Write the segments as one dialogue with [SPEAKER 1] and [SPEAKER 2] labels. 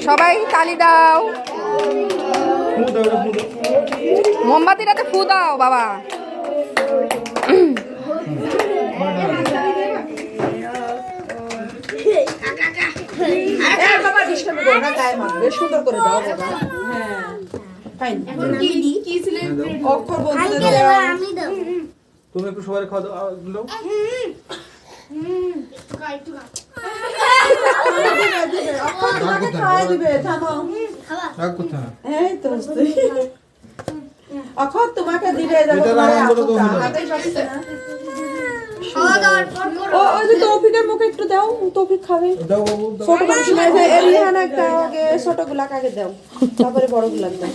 [SPEAKER 1] সবাই তালি দাও, মোমবাতিটাতে ফু দাও বাবা।
[SPEAKER 2] সুন্দর করে দাও বাবা। অক্ষর বলতে
[SPEAKER 3] তুমি একটু সবাই খাওয়া দাও।
[SPEAKER 2] খাওয়াই দিবে, থামো। অক্ষর তোমাকে দিবে, তৌফিকের মুখে একটু দাও, তৌফিক খাবে। ছোট রিহানা দাও আগে, ছোট গুলা আগে দাও, তারপরে বড় গুলা দাও।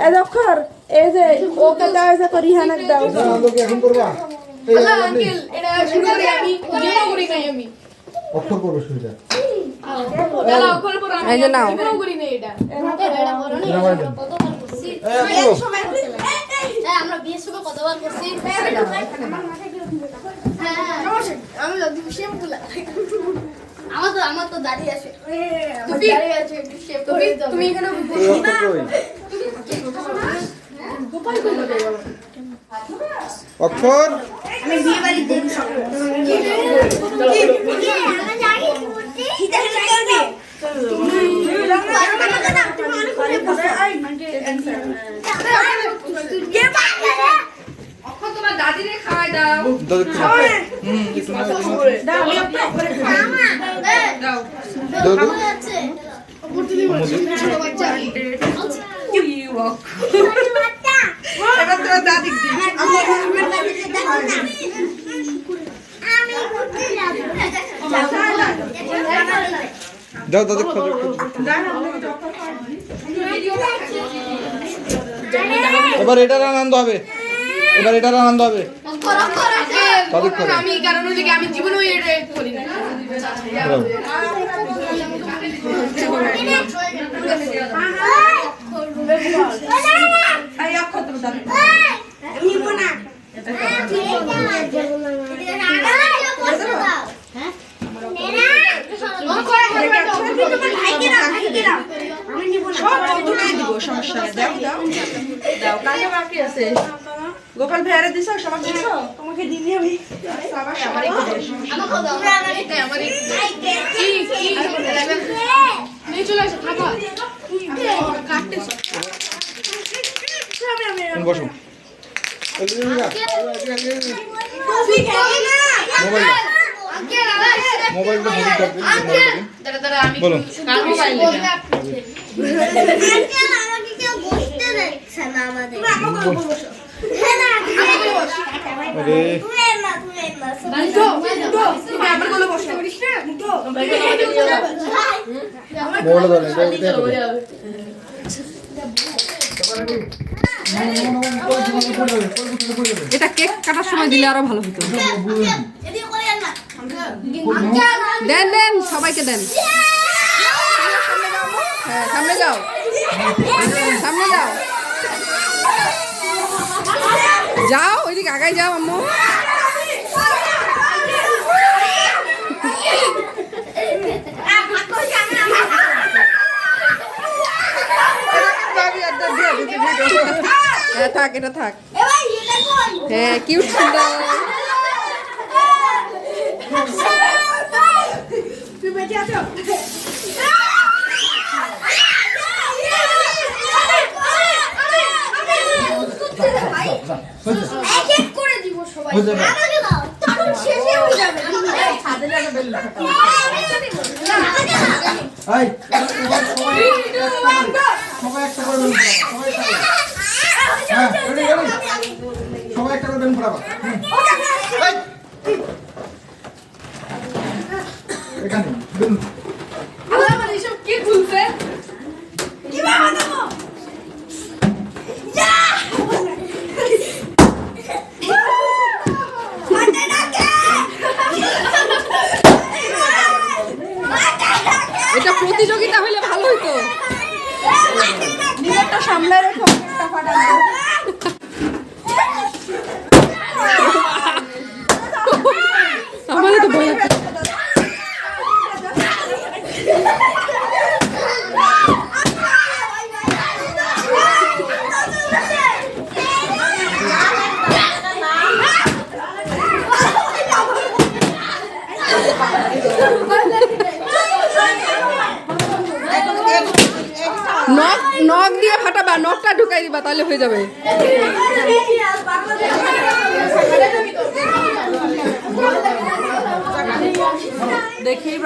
[SPEAKER 2] এই অক্ষর, এই যে ওকে দাও, এই যে রিহানা দাও।
[SPEAKER 3] এখন করবা
[SPEAKER 4] আঙ্কেল এটা শুরু করি আমি, জীবন করি নাই আমি।
[SPEAKER 3] অক্ষর করবে শুরুটা।
[SPEAKER 4] দাঁড়া অক্ষর পর আমি
[SPEAKER 1] এই যে নাও।
[SPEAKER 4] জীবন করি নাই এটা।
[SPEAKER 5] এটা বড় নেই কতবার করছি আমরা বিয়ের সময় কতবার করছি আমি যদি শেপ গুলা আমার তো দাড়ি আছে দাড়ি আছে শেপ তুমি এখানে বসো না গোপাল কই গেল
[SPEAKER 3] অক্ষর
[SPEAKER 5] আমি বিয়ে বাড়ি দেব সব আমরা জানি করতে ঠিক আছে করবে
[SPEAKER 1] তোমার দাদিরে খাওয়াই দাও।
[SPEAKER 3] দাও দাদু এবার এটার আনন্দ হবে, এবার এটার আনন্দ হবে।
[SPEAKER 4] আমি কারণ হচ্ছে আমি জীবনে এটা করি না।
[SPEAKER 2] গোপাল ভাইয়ারে দিছ, সবাই দিছ, তোমাকে দিনি আমি সবাই
[SPEAKER 4] চলে আসো থাকো
[SPEAKER 3] বসো মোবাইলটা বলো
[SPEAKER 1] এটা কেক কাটার সময় দিলে আরো ভালো হতো। দেন দেন সবাইকে দেন। হ্যাঁ সামনে যাও, সামনে যাও, যাও ওইদিকে আগাই যাও আম্মু। হ্যাঁ থাক, এটা থাক। হ্যাঁ কিউট সুন্দর।
[SPEAKER 3] সবাই একটা করবেন পড়াবা এখানে
[SPEAKER 4] এইসব কি খুলছে
[SPEAKER 1] এটা প্রতিযোগিতা হইলে ভালো হইতো।
[SPEAKER 2] নিজেরটা সামনে রেখো,
[SPEAKER 1] আমারও তো ভয় লাগছে।
[SPEAKER 2] নখ দিয়ে ফাটাবা, নখটা ঢুকাই দিবা, তাহলে হয়ে যাবে। দেখেই